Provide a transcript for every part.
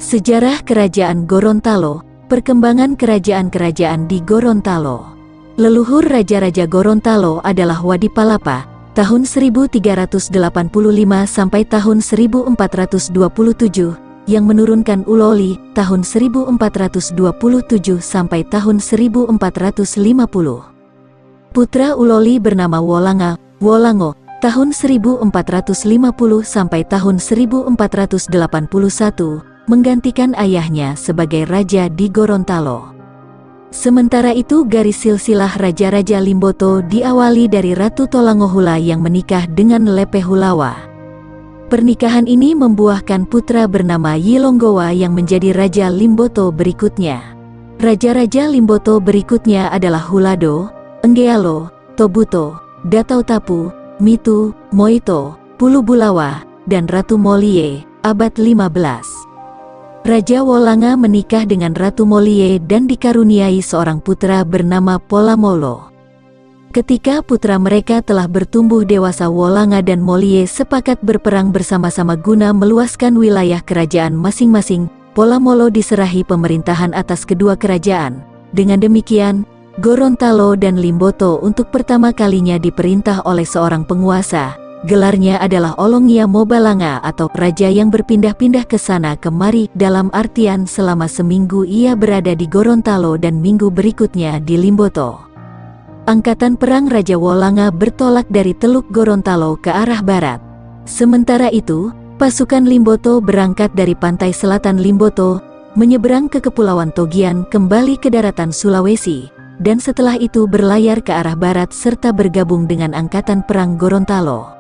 Sejarah Kerajaan Gorontalo. Perkembangan kerajaan-kerajaan di Gorontalo. Leluhur Raja-Raja Gorontalo adalah Wadipalapa, tahun 1385 sampai tahun 1427, yang menurunkan Uloli, tahun 1427 sampai tahun 1450. Putra Uloli bernama Wolango, tahun 1450 sampai tahun 1481, menggantikan ayahnya sebagai raja di Gorontalo. Sementara itu garis silsilah Raja-Raja Limboto diawali dari Ratu Tolangohula yang menikah dengan Lepehulawa. Pernikahan ini membuahkan putra bernama Yilonggowa yang menjadi Raja Limboto berikutnya. Raja-Raja Limboto berikutnya adalah Hulado, Enggealo, Tobuto, Datautapu, Mitu, Moito, Pulubulawa, dan Ratu Molie, abad 15. Raja Wolanga menikah dengan Ratu Molie dan dikaruniai seorang putra bernama Polamolo. Ketika putra mereka telah bertumbuh dewasa, Wolanga dan Molie sepakat berperang bersama-sama guna meluaskan wilayah kerajaan masing-masing. Polamolo diserahi pemerintahan atas kedua kerajaan. Dengan demikian, Gorontalo dan Limboto untuk pertama kalinya diperintah oleh seorang penguasa. Gelarnya adalah Olongia Mobalanga atau raja yang berpindah-pindah ke sana kemari, dalam artian selama seminggu ia berada di Gorontalo dan minggu berikutnya di Limboto. Angkatan perang Raja Wolanga bertolak dari Teluk Gorontalo ke arah barat. Sementara itu, pasukan Limboto berangkat dari pantai selatan Limboto, menyeberang ke Kepulauan Togian kembali ke daratan Sulawesi, dan setelah itu berlayar ke arah barat serta bergabung dengan angkatan perang Gorontalo.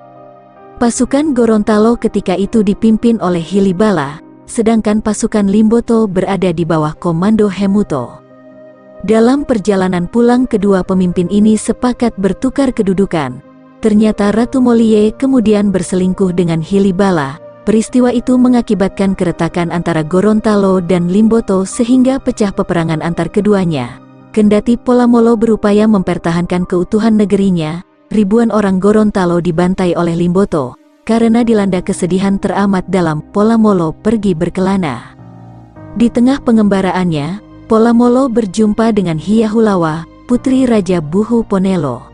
Pasukan Gorontalo ketika itu dipimpin oleh Hilibala, sedangkan pasukan Limboto berada di bawah komando Hemuto. Dalam perjalanan pulang kedua pemimpin ini sepakat bertukar kedudukan. Ternyata Ratu Molie kemudian berselingkuh dengan Hilibala. Peristiwa itu mengakibatkan keretakan antara Gorontalo dan Limboto sehingga pecah peperangan antar keduanya. Kendati Polamolo berupaya mempertahankan keutuhan negerinya, ribuan orang Gorontalo dibantai oleh Limboto. Karena dilanda kesedihan teramat dalam, Polamolo pergi berkelana. Di tengah pengembaraannya, Polamolo berjumpa dengan Hiahulawa, putri Raja Buhu Ponelo.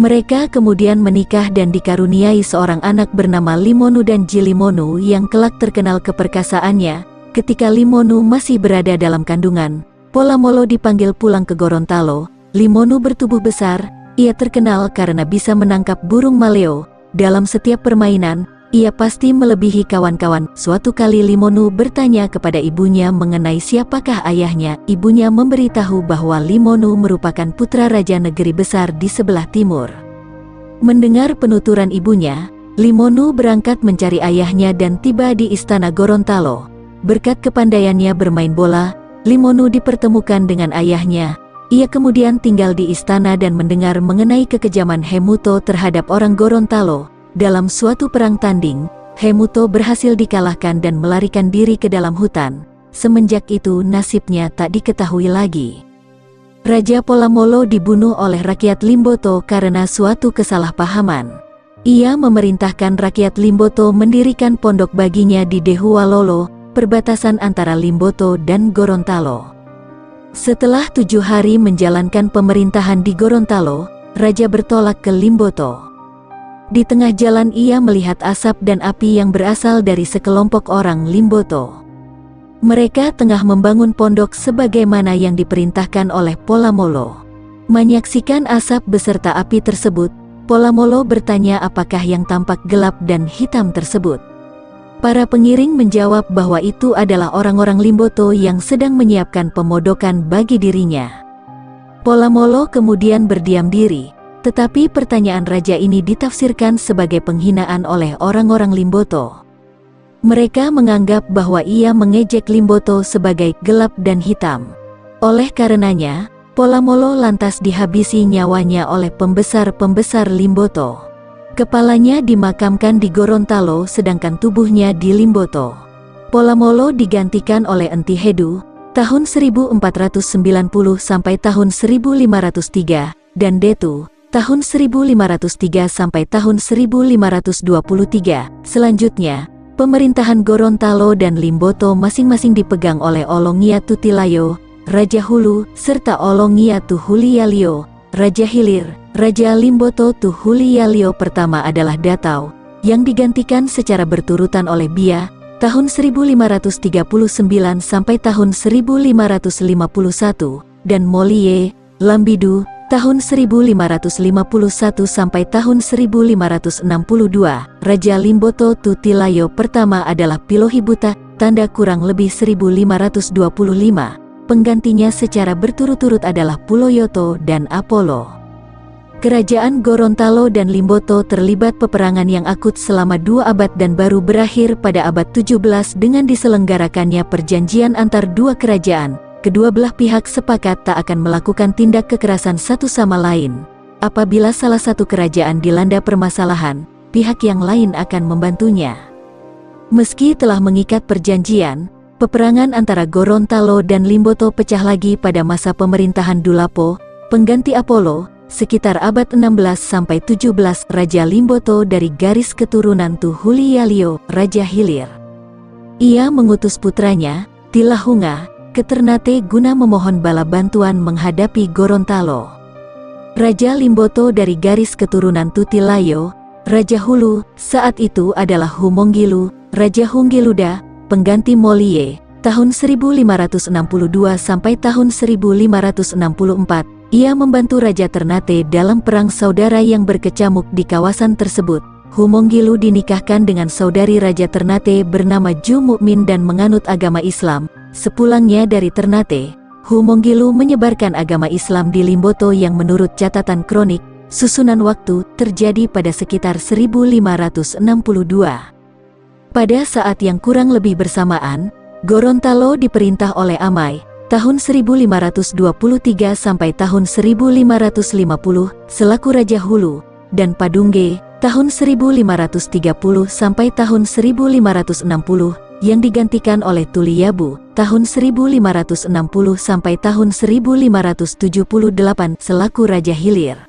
Mereka kemudian menikah dan dikaruniai seorang anak bernama Limonu dan Jilimonu yang kelak terkenal keperkasaannya. Ketika Limonu masih berada dalam kandungan, Polamolo dipanggil pulang ke Gorontalo. Limonu bertubuh besar. Ia terkenal karena bisa menangkap burung maleo. Dalam setiap permainan, ia pasti melebihi kawan-kawan. Suatu kali Limonu bertanya kepada ibunya mengenai siapakah ayahnya. Ibunya memberitahu bahwa Limonu merupakan putra raja negeri besar di sebelah timur. Mendengar penuturan ibunya, Limonu berangkat mencari ayahnya dan tiba di istana Gorontalo. Berkat kepandaiannya bermain bola, Limonu dipertemukan dengan ayahnya. Ia kemudian tinggal di istana dan mendengar mengenai kekejaman Hemuto terhadap orang Gorontalo. Dalam suatu perang tanding, Hemuto berhasil dikalahkan dan melarikan diri ke dalam hutan. Semenjak itu nasibnya tak diketahui lagi. Raja Polamolo dibunuh oleh rakyat Limboto karena suatu kesalahpahaman. Ia memerintahkan rakyat Limboto mendirikan pondok baginya di Dehuwalolo, perbatasan antara Limboto dan Gorontalo. Setelah 7 hari menjalankan pemerintahan di Gorontalo, raja bertolak ke Limboto. Di tengah jalan ia melihat asap dan api yang berasal dari sekelompok orang Limboto. Mereka tengah membangun pondok sebagaimana yang diperintahkan oleh Polamolo. Menyaksikan asap beserta api tersebut, Polamolo bertanya apakah yang tampak gelap dan hitam tersebut. Para pengiring menjawab bahwa itu adalah orang-orang Limboto yang sedang menyiapkan pemodokan bagi dirinya. Polamolo kemudian berdiam diri, tetapi pertanyaan raja ini ditafsirkan sebagai penghinaan oleh orang-orang Limboto. Mereka menganggap bahwa ia mengejek Limboto sebagai gelap dan hitam. Oleh karenanya, Polamolo lantas dihabisi nyawanya oleh pembesar-pembesar Limboto. Kepalanya dimakamkan di Gorontalo sedangkan tubuhnya di Limboto. Polamolo digantikan oleh Entihedu, tahun 1490 sampai tahun 1503, dan Detu, tahun 1503 sampai tahun 1523. Selanjutnya, Pemerintahan Gorontalo dan Limboto masing-masing dipegang oleh Olongiatu Tilayo, Raja Hulu, serta Olongiatu Hulialio, Raja Hilir. Raja Limboto Hulialio pertama adalah Datau, yang digantikan secara berturutan oleh Bia, tahun 1539 sampai tahun 1551, dan Molie, Lambidu, tahun 1551 sampai tahun 1562, Raja Limboto Tilayo pertama adalah Pilohibuta, tanda kurang lebih 1525, penggantinya secara berturut-turut adalah Puloyoto dan Apollo. Kerajaan Gorontalo dan Limboto terlibat peperangan yang akut selama 2 abad dan baru berakhir pada abad 17 dengan diselenggarakannya perjanjian antar dua kerajaan. Kedua belah pihak sepakat tak akan melakukan tindak kekerasan satu sama lain. Apabila salah satu kerajaan dilanda permasalahan, pihak yang lain akan membantunya. Meski telah mengikat perjanjian, peperangan antara Gorontalo dan Limboto pecah lagi pada masa pemerintahan Dulapo, pengganti Apollo, sekitar abad 16 sampai 17. Raja Limboto dari garis keturunan Hulialio, Raja Hilir. Ia mengutus putranya, Tilahunga, ke Ternate guna memohon bala bantuan menghadapi Gorontalo. Raja Limboto dari garis keturunan Tilayo, Raja Hulu, saat itu adalah Humonggilu, Raja Hunggiluda, pengganti Molie, tahun 1562 sampai tahun 1564, ia membantu Raja Ternate dalam perang saudara yang berkecamuk di kawasan tersebut. Humonggilu dinikahkan dengan saudari Raja Ternate bernama Ju Mukmin dan menganut agama Islam. Sepulangnya dari Ternate, Humonggilu menyebarkan agama Islam di Limboto yang menurut catatan kronik, susunan waktu terjadi pada sekitar 1562. Pada saat yang kurang lebih bersamaan, Gorontalo diperintah oleh Amai, tahun 1523 sampai tahun 1550, selaku Raja Hulu, dan Padungge, tahun 1530 sampai tahun 1560, yang digantikan oleh Tuliabu, tahun 1560 sampai tahun 1578 selaku Raja Hilir.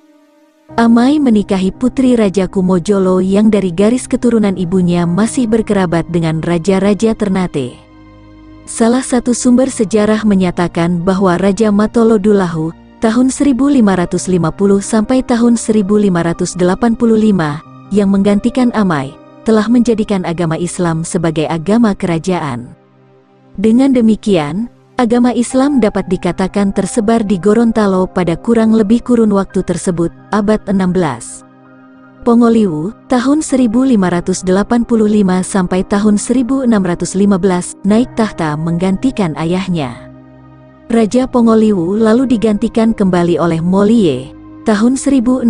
Amai menikahi putri Raja Kumojolo yang dari garis keturunan ibunya masih berkerabat dengan Raja-Raja Ternate. Salah satu sumber sejarah menyatakan bahwa Raja Matolodulahu, tahun 1550 sampai tahun 1585, yang menggantikan Amai, telah menjadikan agama Islam sebagai agama kerajaan. Dengan demikian, agama Islam dapat dikatakan tersebar di Gorontalo pada kurang lebih kurun waktu tersebut, abad 16. Pongoliwu, tahun 1585 sampai tahun 1615, naik tahta menggantikan ayahnya. Raja Pongoliwu lalu digantikan kembali oleh Molie, tahun 1615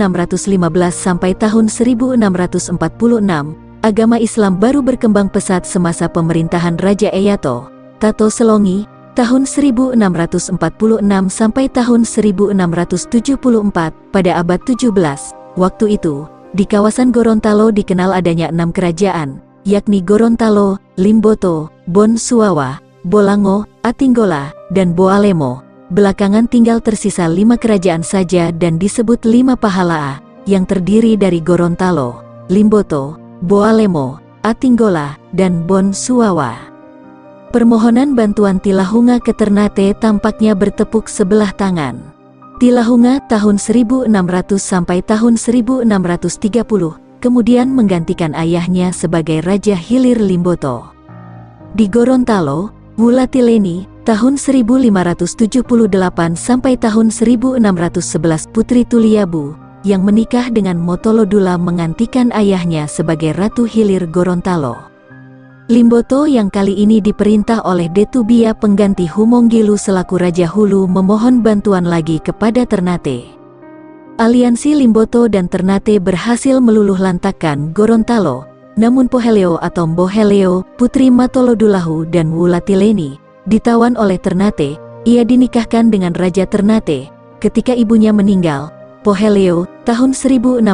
sampai tahun 1646, agama Islam baru berkembang pesat semasa pemerintahan Raja Eyato, Tato Selongi, tahun 1646 sampai tahun 1674, pada abad 17. Waktu itu, di kawasan Gorontalo dikenal adanya 6 kerajaan, yakni Gorontalo, Limboto, Bon Suawa, Bolango, Atinggola, dan Boalemo. Belakangan tinggal tersisa 5 kerajaan saja dan disebut 5 Pahalaa, yang terdiri dari Gorontalo, Limboto, Boalemo, Atinggola, dan Bon Suawa. Permohonan bantuan Tilahunga ke Ternate tampaknya bertepuk sebelah tangan. Tilahunga tahun 1600 sampai tahun 1630, kemudian menggantikan ayahnya sebagai Raja Hilir Limboto. Di Gorontalo, Wulatileni, tahun 1578 sampai tahun 1611, putri Tuliabu, yang menikah dengan Motolodula menggantikan ayahnya sebagai Ratu Hilir Gorontalo. Limboto yang kali ini diperintah oleh Detubia pengganti Humonggilu selaku Raja Hulu memohon bantuan lagi kepada Ternate. Aliansi Limboto dan Ternate berhasil meluluh lantakkan Gorontalo, namun Poheleo atau Mboheleo, putri Matolodulahu dan Wulatileni, ditawan oleh Ternate. Ia dinikahkan dengan Raja Ternate. Ketika ibunya meninggal, Poheleo, tahun 1611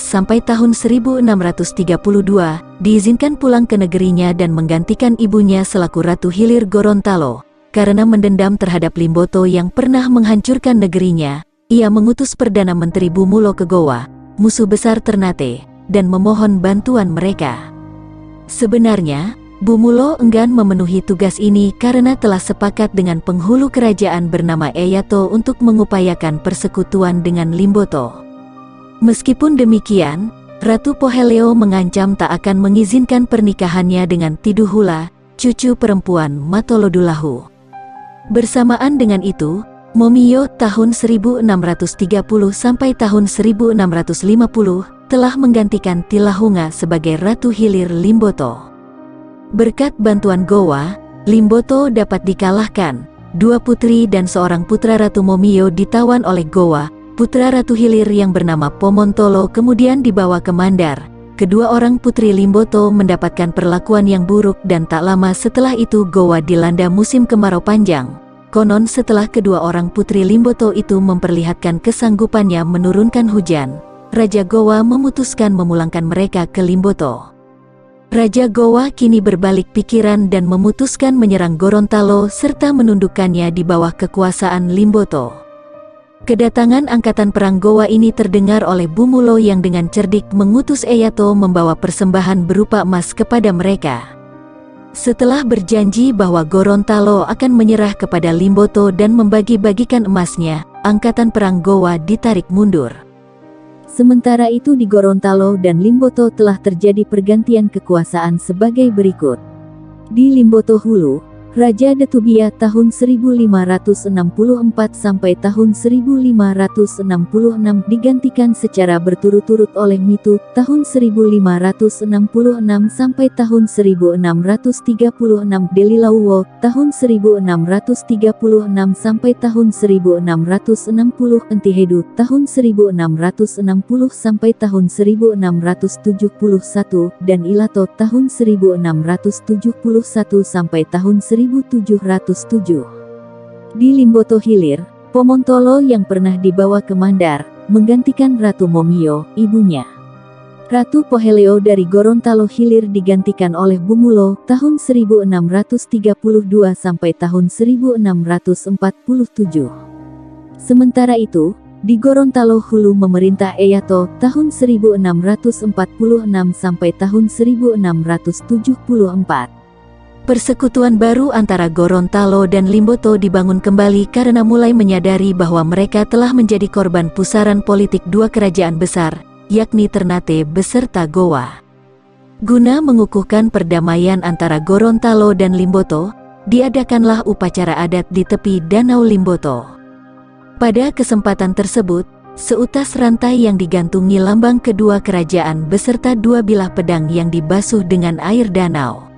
sampai tahun 1632, diizinkan pulang ke negerinya dan menggantikan ibunya selaku Ratu Hilir Gorontalo. Karena mendendam terhadap Limboto yang pernah menghancurkan negerinya, ia mengutus Perdana Menteri Bumulo ke Goa, musuh besar Ternate, dan memohon bantuan mereka. Sebenarnya, Bumulo enggan memenuhi tugas ini karena telah sepakat dengan penghulu kerajaan bernama Eyato untuk mengupayakan persekutuan dengan Limboto. Meskipun demikian, Ratu Poheleo mengancam tak akan mengizinkan pernikahannya dengan Tiduhula, cucu perempuan Matolodulahu. Bersamaan dengan itu, Momiyo tahun 1630 sampai tahun 1650 telah menggantikan Tilahunga sebagai Ratu Hilir Limboto. Berkat bantuan Gowa, Limboto dapat dikalahkan. 2 putri dan seorang putra Ratu Momiyo ditawan oleh Gowa. Putra Ratu Hilir yang bernama Pomontolo kemudian dibawa ke Mandar. Kedua orang putri Limboto mendapatkan perlakuan yang buruk dan tak lama setelah itu Gowa dilanda musim kemarau panjang. Konon setelah kedua orang putri Limboto itu memperlihatkan kesanggupannya menurunkan hujan, Raja Gowa memutuskan memulangkan mereka ke Limboto. Raja Gowa kini berbalik pikiran dan memutuskan menyerang Gorontalo serta menundukkannya di bawah kekuasaan Limboto. Kedatangan angkatan perang Gowa ini terdengar oleh Bumulo yang dengan cerdik mengutus Eyato membawa persembahan berupa emas kepada mereka. Setelah berjanji bahwa Gorontalo akan menyerah kepada Limboto dan membagi-bagikan emasnya, angkatan perang Gowa ditarik mundur. Sementara itu di Gorontalo dan Limboto telah terjadi pergantian kekuasaan sebagai berikut. Di Limboto Hulu, Raja Detubia tahun 1564 sampai tahun 1566 digantikan secara berturut-turut oleh Mitu tahun 1566 sampai tahun 1636, Delilauwo tahun 1636 sampai tahun 1660, Entihedu tahun 1660 sampai tahun 1671 dan Ilato tahun 1671 sampai tahun 1707. Di Limboto Hilir, Pomontolo yang pernah dibawa ke Mandar, menggantikan Ratu Momiyo, ibunya. Ratu Poheleo dari Gorontalo Hilir digantikan oleh Bumulo tahun 1632 sampai tahun 1647. Sementara itu, di Gorontalo Hulu memerintah Eyato tahun 1646 sampai tahun 1674. Persekutuan baru antara Gorontalo dan Limboto dibangun kembali karena mulai menyadari bahwa mereka telah menjadi korban pusaran politik dua kerajaan besar, yakni Ternate beserta Gowa. Guna mengukuhkan perdamaian antara Gorontalo dan Limboto, diadakanlah upacara adat di tepi Danau Limboto. Pada kesempatan tersebut, seutas rantai yang digantungi lambang kedua kerajaan beserta dua bilah pedang yang dibasuh dengan air danau.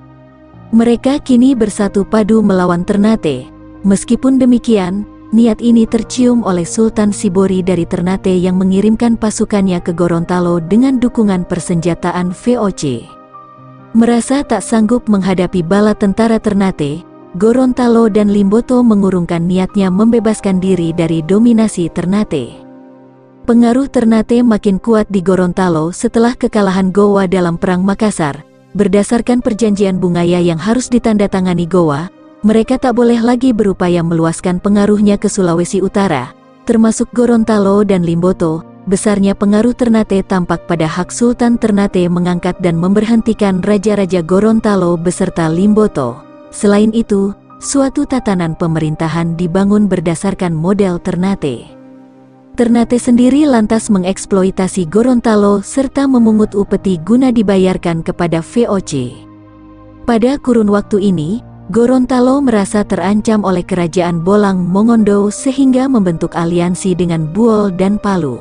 Mereka kini bersatu padu melawan Ternate. Meskipun demikian, niat ini tercium oleh Sultan Sibori dari Ternate yang mengirimkan pasukannya ke Gorontalo dengan dukungan persenjataan VOC. Merasa tak sanggup menghadapi bala tentara Ternate, Gorontalo dan Limboto mengurungkan niatnya membebaskan diri dari dominasi Ternate. Pengaruh Ternate makin kuat di Gorontalo setelah kekalahan Gowa dalam Perang Makassar. Berdasarkan perjanjian Bungaya yang harus ditandatangani Gowa, mereka tak boleh lagi berupaya meluaskan pengaruhnya ke Sulawesi Utara, termasuk Gorontalo dan Limboto. Besarnya pengaruh Ternate tampak pada hak Sultan Ternate mengangkat dan memberhentikan raja-raja Gorontalo beserta Limboto. Selain itu, suatu tatanan pemerintahan dibangun berdasarkan model Ternate. Ternate sendiri lantas mengeksploitasi Gorontalo serta memungut upeti guna dibayarkan kepada VOC. Pada kurun waktu ini, Gorontalo merasa terancam oleh kerajaan Bolang Mongondo sehingga membentuk aliansi dengan Buol dan Palu.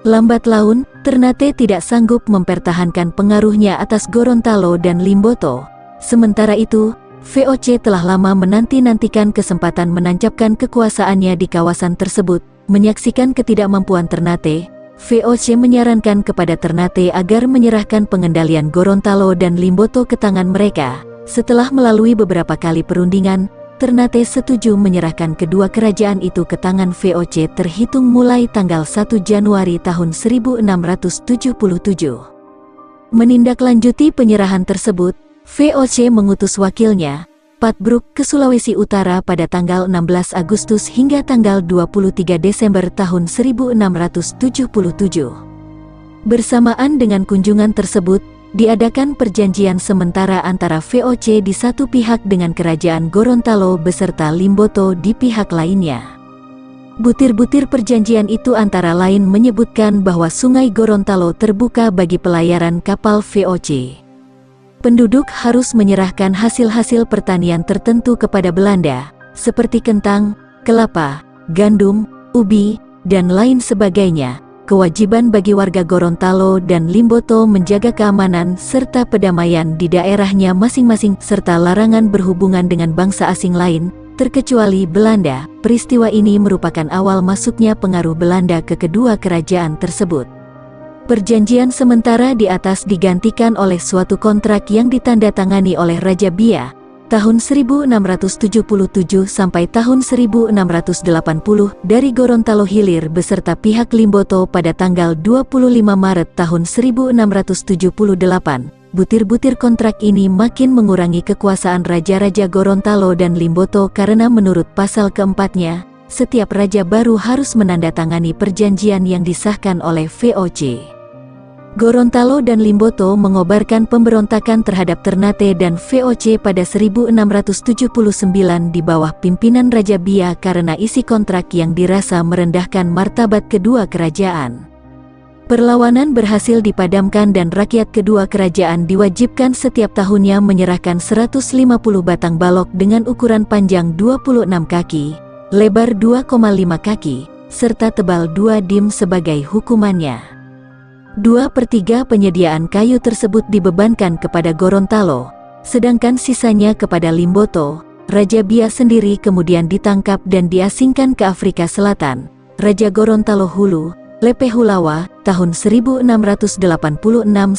Lambat laun, Ternate tidak sanggup mempertahankan pengaruhnya atas Gorontalo dan Limboto. Sementara itu, VOC telah lama menanti-nantikan kesempatan menancapkan kekuasaannya di kawasan tersebut. Menyaksikan ketidakmampuan Ternate, VOC menyarankan kepada Ternate agar menyerahkan pengendalian Gorontalo dan Limboto ke tangan mereka. Setelah melalui beberapa kali perundingan, Ternate setuju menyerahkan kedua kerajaan itu ke tangan VOC terhitung mulai tanggal 1 Januari tahun 1677. Menindaklanjuti penyerahan tersebut, VOC mengutus wakilnya, Patbruk ke Sulawesi Utara pada tanggal 16 Agustus hingga tanggal 23 Desember tahun 1677. Bersamaan dengan kunjungan tersebut, diadakan perjanjian sementara antara VOC di satu pihak dengan Kerajaan Gorontalo beserta Limboto di pihak lainnya. Butir-butir perjanjian itu antara lain menyebutkan bahwa Sungai Gorontalo terbuka bagi pelayaran kapal VOC. Penduduk harus menyerahkan hasil-hasil pertanian tertentu kepada Belanda, seperti kentang, kelapa, gandum, ubi, dan lain sebagainya. Kewajiban bagi warga Gorontalo dan Limboto menjaga keamanan serta kedamaian di daerahnya masing-masing, serta larangan berhubungan dengan bangsa asing lain, terkecuali Belanda. Peristiwa ini merupakan awal masuknya pengaruh Belanda ke kedua kerajaan tersebut. Perjanjian sementara di atas digantikan oleh suatu kontrak yang ditandatangani oleh Raja Bia tahun 1677 sampai tahun 1680 dari Gorontalo Hilir beserta pihak Limboto pada tanggal 25 Maret tahun 1678. Butir-butir kontrak ini makin mengurangi kekuasaan raja-raja Gorontalo dan Limboto karena menurut pasal keempatnya, setiap raja baru harus menandatangani perjanjian yang disahkan oleh VOC. Gorontalo dan Limboto mengobarkan pemberontakan terhadap Ternate dan VOC pada 1679 di bawah pimpinan Raja Bia karena isi kontrak yang dirasa merendahkan martabat kedua kerajaan. Perlawanan berhasil dipadamkan dan rakyat kedua kerajaan diwajibkan setiap tahunnya menyerahkan 150 batang balok dengan ukuran panjang 26 kaki, lebar 2,5 kaki, serta tebal 2 dim sebagai hukumannya. 2/3 penyediaan kayu tersebut dibebankan kepada Gorontalo, sedangkan sisanya kepada Limboto. Raja Bia sendiri kemudian ditangkap dan diasingkan ke Afrika Selatan. Raja Gorontalo Hulu, Lepe Hulawa, tahun 1686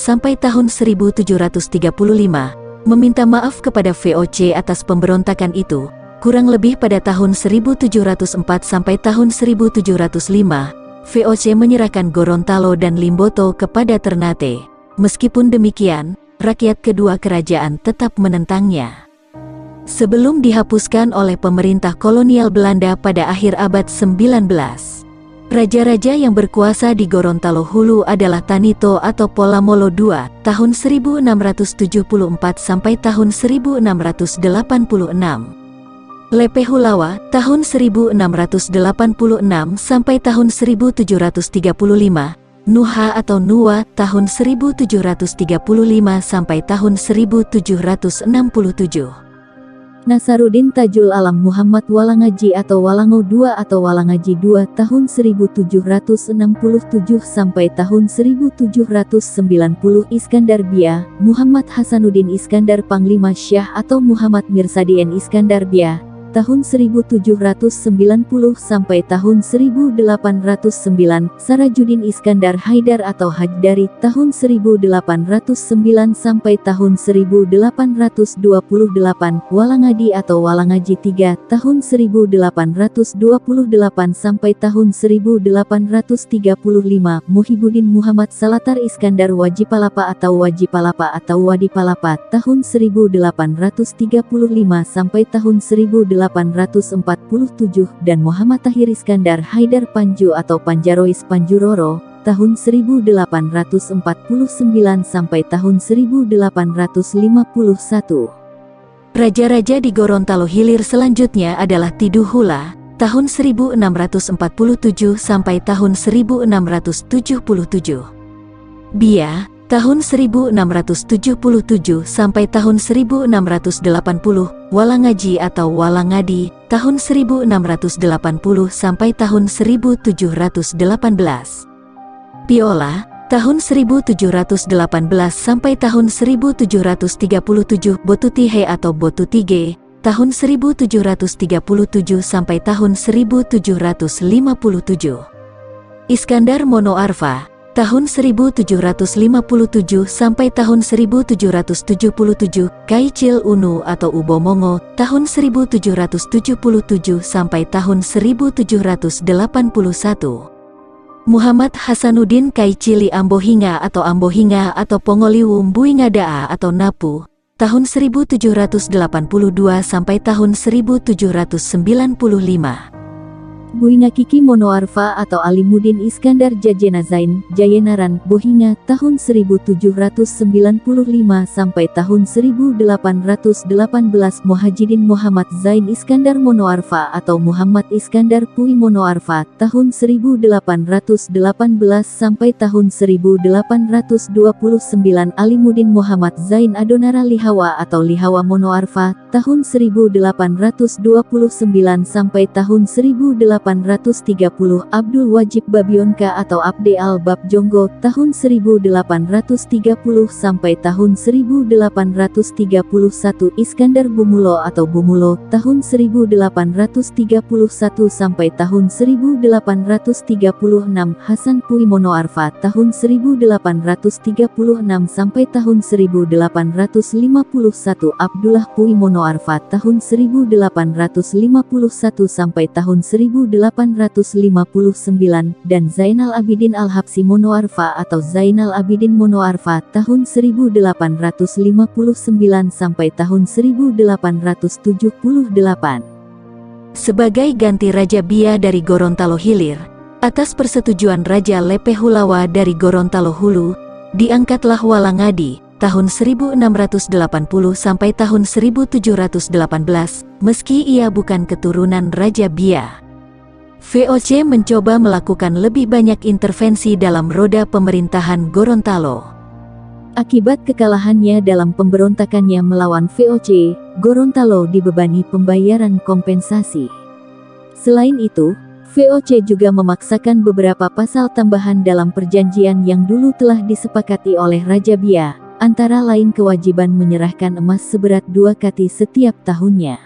sampai tahun 1735, meminta maaf kepada VOC atas pemberontakan itu, kurang lebih pada tahun 1704 sampai tahun 1705. VOC menyerahkan Gorontalo dan Limboto kepada Ternate. Meskipun demikian, rakyat kedua kerajaan tetap menentangnya. Sebelum dihapuskan oleh pemerintah kolonial Belanda pada akhir abad 19, raja-raja yang berkuasa di Gorontalo Hulu adalah Tanito atau Polamolo II, tahun 1674 sampai tahun 1686. Lepe Hulawa, tahun 1686 sampai tahun 1735, Nuha atau Nuwa, tahun 1735 sampai tahun 1767. Nasaruddin Tajul Alam Muhammad Walangaji atau Walango II atau Walangaji II, tahun 1767 sampai tahun 1790. Iskandar Bia, Muhammad Hasanuddin Iskandar Panglima Syah atau Muhammad Mirsadien Iskandar Bia, tahun 1790 sampai tahun 1809. Sarajuddin Iskandar Haidar atau Hajdari, tahun 1809 sampai tahun 1828. Walangadi atau Walangaji III, tahun 1828 sampai tahun 1835. Muhibuddin Muhammad Salatar Iskandar Wajipalapa atau Wajipalapa atau Wadipalapa, tahun 1835 sampai tahun 1847. Dan Muhammad Tahir Iskandar Haidar Panju atau Panjarois Panjuroro, tahun 1849 sampai tahun 1851. Raja-raja di Gorontalo Hilir selanjutnya adalah Tidu Hula, tahun 1647 sampai tahun 1677. Bia, tahun 1677 sampai tahun 1680. Walangaji atau Walangadi, tahun 1680 sampai tahun 1718. Piola, tahun 1718 sampai tahun 1737. Botutihe atau Botutige, tahun 1737 sampai tahun 1757. Iskandar Monoarfa, tahun 1757 sampai tahun 1777. Kaicil Unu atau Ubomongo, tahun 1777 sampai tahun 1781. Muhammad Hasanuddin Kaicili Ambohinga atau Pongoliwu Mbuingadaa atau Napu, tahun 1782 sampai tahun 1795. Buhinga Kiki Monoarfa atau Alimuddin Iskandar Jajenazain Jayenaran Bohinga tahun 1795 sampai tahun 1818. Muhajidin Muhammad Zain Iskandar Monoarfa atau Muhammad Iskandar Pui Monoarfa tahun 1818 sampai tahun 1829. Alimuddin Muhammad Zain Adonara Lihawa atau Lihawa Monoarfa tahun 1829 sampai tahun 1830. Abdul Wajib Babionka atau Abde Al-Bab Jonggo tahun 1830 sampai tahun 1831. Iskandar Bumulo atau Bumulo tahun 1831 sampai tahun 1836. Hasan Pui Monoarfa tahun 1836 sampai tahun 1851. Abdullah Pui Monoarfa tahun 1851 sampai tahun 1859. Dan Zainal Abidin Al-Habsi Monoarfa atau Zainal Abidin Monoarfa tahun 1859 sampai tahun 1878. Sebagai ganti Raja Bia dari Gorontalo Hilir, atas persetujuan Raja Lepe Hulawa dari Gorontalo Hulu, diangkatlah Walangadi tahun 1680 sampai tahun 1718, meski ia bukan keturunan Raja Bia. VOC mencoba melakukan lebih banyak intervensi dalam roda pemerintahan Gorontalo. Akibat kekalahannya dalam pemberontakannya melawan VOC, Gorontalo dibebani pembayaran kompensasi. Selain itu, VOC juga memaksakan beberapa pasal tambahan dalam perjanjian yang dulu telah disepakati oleh Raja Bia, antara lain kewajiban menyerahkan emas seberat 2 kati setiap tahunnya.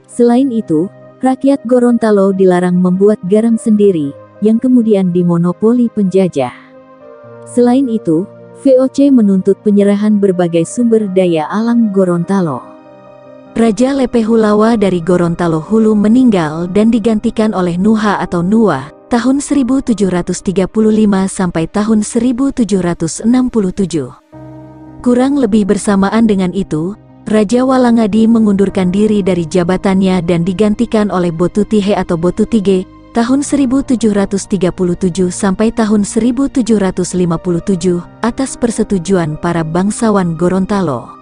Selain itu, rakyat Gorontalo dilarang membuat garam sendiri, yang kemudian dimonopoli penjajah. Selain itu, VOC menuntut penyerahan berbagai sumber daya alam Gorontalo. Raja Lepe Hulawa dari Gorontalo Hulu meninggal dan digantikan oleh Nuha atau Nuwa, tahun 1735 sampai tahun 1767. Kurang lebih bersamaan dengan itu, Raja Walangadi mengundurkan diri dari jabatannya dan digantikan oleh Botutihe atau Botutige, tahun 1737 sampai tahun 1757, atas persetujuan para bangsawan Gorontalo.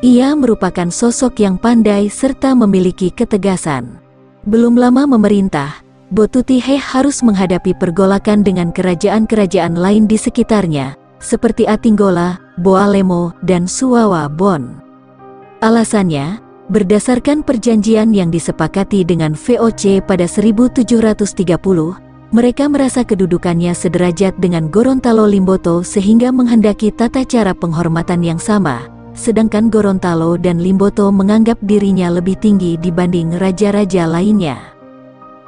Ia merupakan sosok yang pandai serta memiliki ketegasan. Belum lama memerintah, Botutihe harus menghadapi pergolakan dengan kerajaan-kerajaan lain di sekitarnya, seperti Atinggola, Boalemo, dan Suwawa Bon. Alasannya, berdasarkan perjanjian yang disepakati dengan VOC pada 1730, mereka merasa kedudukannya sederajat dengan Gorontalo Limboto sehingga menghendaki tata cara penghormatan yang sama, sedangkan Gorontalo dan Limboto menganggap dirinya lebih tinggi dibanding raja-raja lainnya.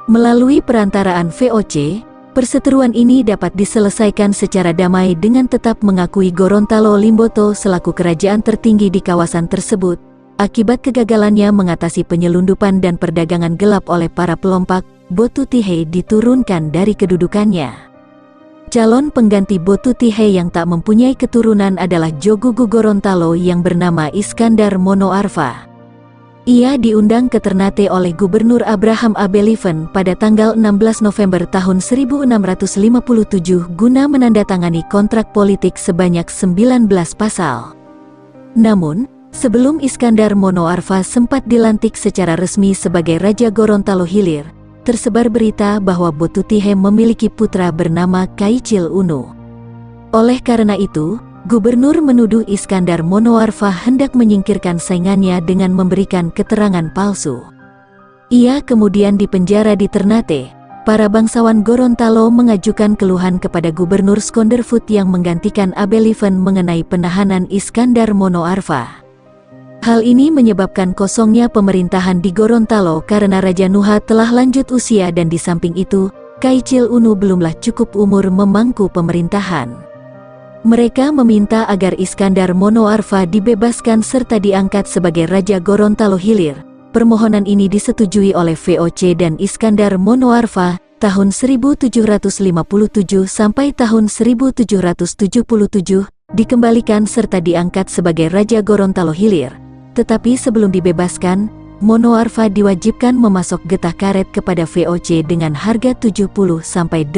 Melalui perantaraan VOC, perseteruan ini dapat diselesaikan secara damai dengan tetap mengakui Gorontalo Limboto selaku kerajaan tertinggi di kawasan tersebut. Akibat kegagalannya mengatasi penyelundupan dan perdagangan gelap oleh para pelompak, Botutihe diturunkan dari kedudukannya. Calon pengganti Botutihe yang tak mempunyai keturunan adalah Jogugu Gorontalo yang bernama Iskandar Monoarfa. Ia diundang ke Ternate oleh Gubernur Abraham Abeliven pada tanggal 16 November tahun 1657 guna menandatangani kontrak politik sebanyak 19 pasal. Namun, sebelum Iskandar Monoarfa sempat dilantik secara resmi sebagai Raja Gorontalo Hilir, tersebar berita bahwa Botutihe memiliki putra bernama Kaicil Unu. Oleh karena itu, Gubernur menuduh Iskandar Monoarfa hendak menyingkirkan saingannya dengan memberikan keterangan palsu. Ia kemudian dipenjara di Ternate. Para bangsawan Gorontalo mengajukan keluhan kepada Gubernur Skonderfut yang menggantikan Abeliven mengenai penahanan Iskandar Monoarfa. Hal ini menyebabkan kosongnya pemerintahan di Gorontalo karena Raja Nuha telah lanjut usia dan di samping itu, Kaicil Unu belumlah cukup umur memangku pemerintahan. Mereka meminta agar Iskandar Monoarfa dibebaskan serta diangkat sebagai Raja Gorontalo Hilir. Permohonan ini disetujui oleh VOC dan Iskandar Monoarfa tahun 1757 sampai tahun 1777 dikembalikan serta diangkat sebagai Raja Gorontalo Hilir. Tetapi sebelum dibebaskan, Monoarfa diwajibkan memasok getah karet kepada VOC dengan harga Rp70–80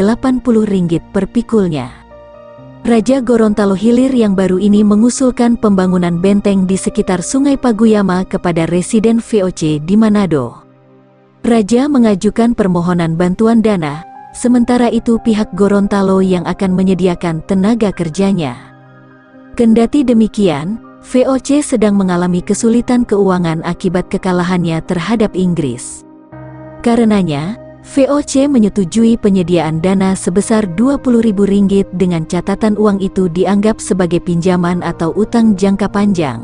per pikulnya. Raja Gorontalo Hilir yang baru ini mengusulkan pembangunan benteng di sekitar Sungai Paguyama kepada residen VOC di Manado. Raja mengajukan permohonan bantuan dana, sementara itu pihak Gorontalo yang akan menyediakan tenaga kerjanya. Kendati demikian, VOC sedang mengalami kesulitan keuangan akibat kekalahannya terhadap Inggris. Karenanya, VOC menyetujui penyediaan dana sebesar Rp20.000 dengan catatan uang itu dianggap sebagai pinjaman atau utang jangka panjang.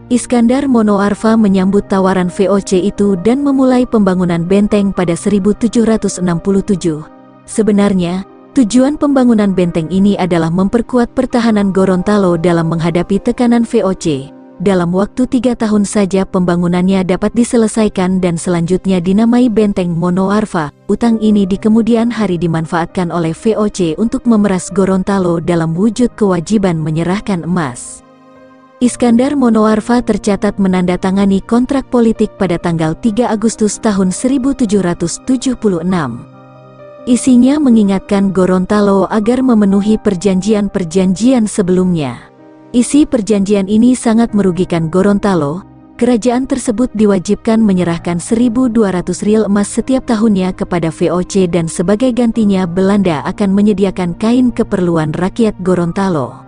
Iskandar Monoarfa menyambut tawaran VOC itu dan memulai pembangunan benteng pada 1767. Sebenarnya, tujuan pembangunan benteng ini adalah memperkuat pertahanan Gorontalo dalam menghadapi tekanan VOC. Dalam waktu 3 tahun saja pembangunannya dapat diselesaikan dan selanjutnya dinamai Benteng Monoarfa. Utang ini di kemudian hari dimanfaatkan oleh VOC untuk memeras Gorontalo dalam wujud kewajiban menyerahkan emas. Iskandar Monoarfa tercatat menandatangani kontrak politik pada tanggal 3 Agustus tahun 1776. Isinya mengingatkan Gorontalo agar memenuhi perjanjian-perjanjian sebelumnya. Isi perjanjian ini sangat merugikan Gorontalo. Kerajaan tersebut diwajibkan menyerahkan 1.200 ril emas setiap tahunnya kepada VOC dan sebagai gantinya Belanda akan menyediakan kain keperluan rakyat Gorontalo.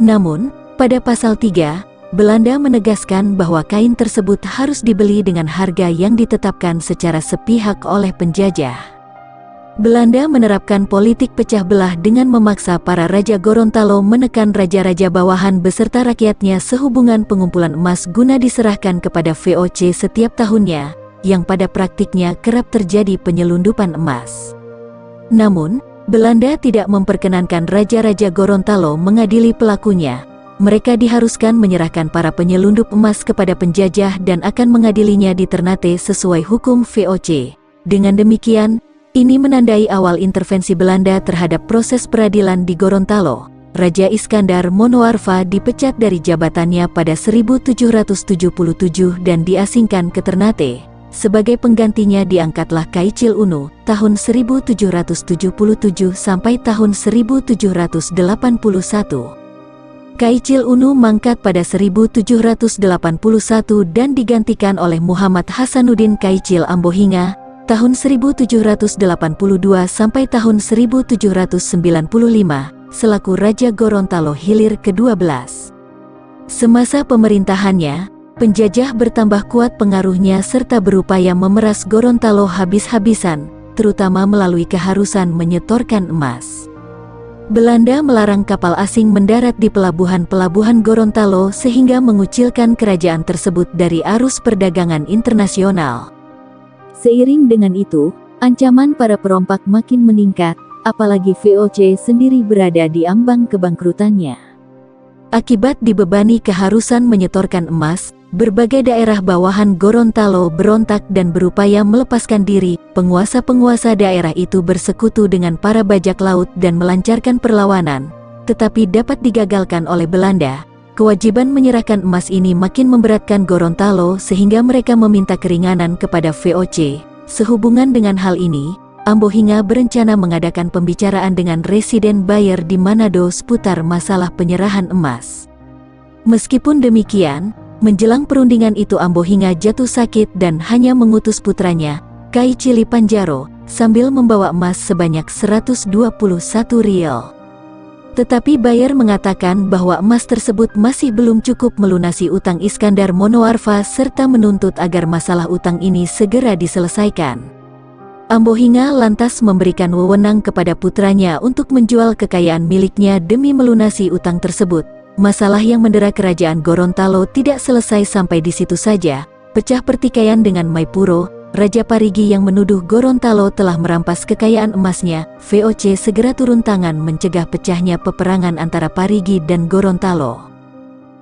Namun, pada pasal 3, Belanda menegaskan bahwa kain tersebut harus dibeli dengan harga yang ditetapkan secara sepihak oleh penjajah. Belanda menerapkan politik pecah belah dengan memaksa para raja Gorontalo menekan raja-raja bawahan beserta rakyatnya sehubungan pengumpulan emas guna diserahkan kepada VOC setiap tahunnya, yang pada praktiknya kerap terjadi penyelundupan emas. Namun, Belanda tidak memperkenankan raja-raja Gorontalo mengadili pelakunya. Mereka diharuskan menyerahkan para penyelundup emas kepada penjajah dan akan mengadilinya di Ternate sesuai hukum VOC. Dengan demikian, ini menandai awal intervensi Belanda terhadap proses peradilan di Gorontalo. Raja Iskandar Monoarfa dipecat dari jabatannya pada 1777 dan diasingkan ke Ternate. Sebagai penggantinya diangkatlah Kaichil Unu tahun 1777 sampai tahun 1781. Kaichil Unu mangkat pada 1781 dan digantikan oleh Muhammad Hasanuddin Kaichil Ambohinga tahun 1782 sampai tahun 1795 selaku Raja Gorontalo Hilir ke-12. Semasa pemerintahannya, penjajah bertambah kuat pengaruhnya serta berupaya memeras Gorontalo habis-habisan, terutama melalui keharusan menyetorkan emas. Belanda melarang kapal asing mendarat di pelabuhan-pelabuhan Gorontalo sehingga mengucilkan kerajaan tersebut dari arus perdagangan internasional. Seiring dengan itu, ancaman para perompak makin meningkat, apalagi VOC sendiri berada di ambang kebangkrutannya. Akibat dibebani keharusan menyetorkan emas, berbagai daerah bawahan Gorontalo berontak dan berupaya melepaskan diri. Penguasa-penguasa daerah itu bersekutu dengan para bajak laut dan melancarkan perlawanan, tetapi dapat digagalkan oleh Belanda. Kewajiban menyerahkan emas ini makin memberatkan Gorontalo sehingga mereka meminta keringanan kepada VOC. Sehubungan dengan hal ini, Ambohinga berencana mengadakan pembicaraan dengan residen Bayer di Manado seputar masalah penyerahan emas. Meskipun demikian, menjelang perundingan itu Ambohinga jatuh sakit dan hanya mengutus putranya, Kaichil Panjaro, sambil membawa emas sebanyak 121 riel. Tetapi Bayer mengatakan bahwa emas tersebut masih belum cukup melunasi utang Iskandar Monoarfa serta menuntut agar masalah utang ini segera diselesaikan. Ambohinga lantas memberikan wewenang kepada putranya untuk menjual kekayaan miliknya demi melunasi utang tersebut. Masalah yang mendera kerajaan Gorontalo tidak selesai sampai di situ saja. Pecah pertikaian dengan Maipuro, Raja Parigi yang menuduh Gorontalo telah merampas kekayaan emasnya. VOC segera turun tangan mencegah pecahnya peperangan antara Parigi dan Gorontalo.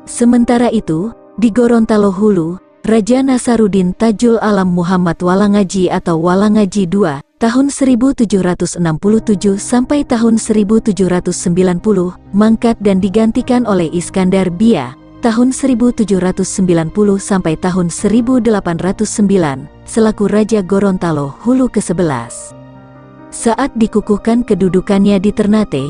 Sementara itu, di Gorontalo Hulu, Raja Nasaruddin Tajul Alam Muhammad Walangaji atau Walangaji II, tahun 1767 sampai tahun 1790, mangkat dan digantikan oleh Iskandar Bia, tahun 1790 sampai tahun 1809, selaku Raja Gorontalo Hulu ke-11. Saat dikukuhkan kedudukannya di Ternate,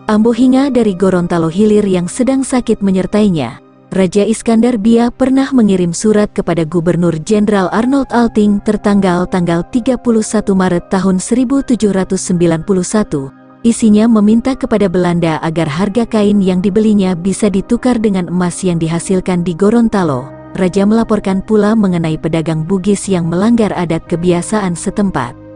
Ambohinga dari Gorontalo Hilir yang sedang sakit menyertainya, Raja Iskandar Bia pernah mengirim surat kepada Gubernur Jenderal Arnold Alting tertanggal 31 Maret tahun 1791. Isinya meminta kepada Belanda agar harga kain yang dibelinya bisa ditukar dengan emas yang dihasilkan di Gorontalo. Raja melaporkan pula mengenai pedagang Bugis yang melanggar adat kebiasaan setempat.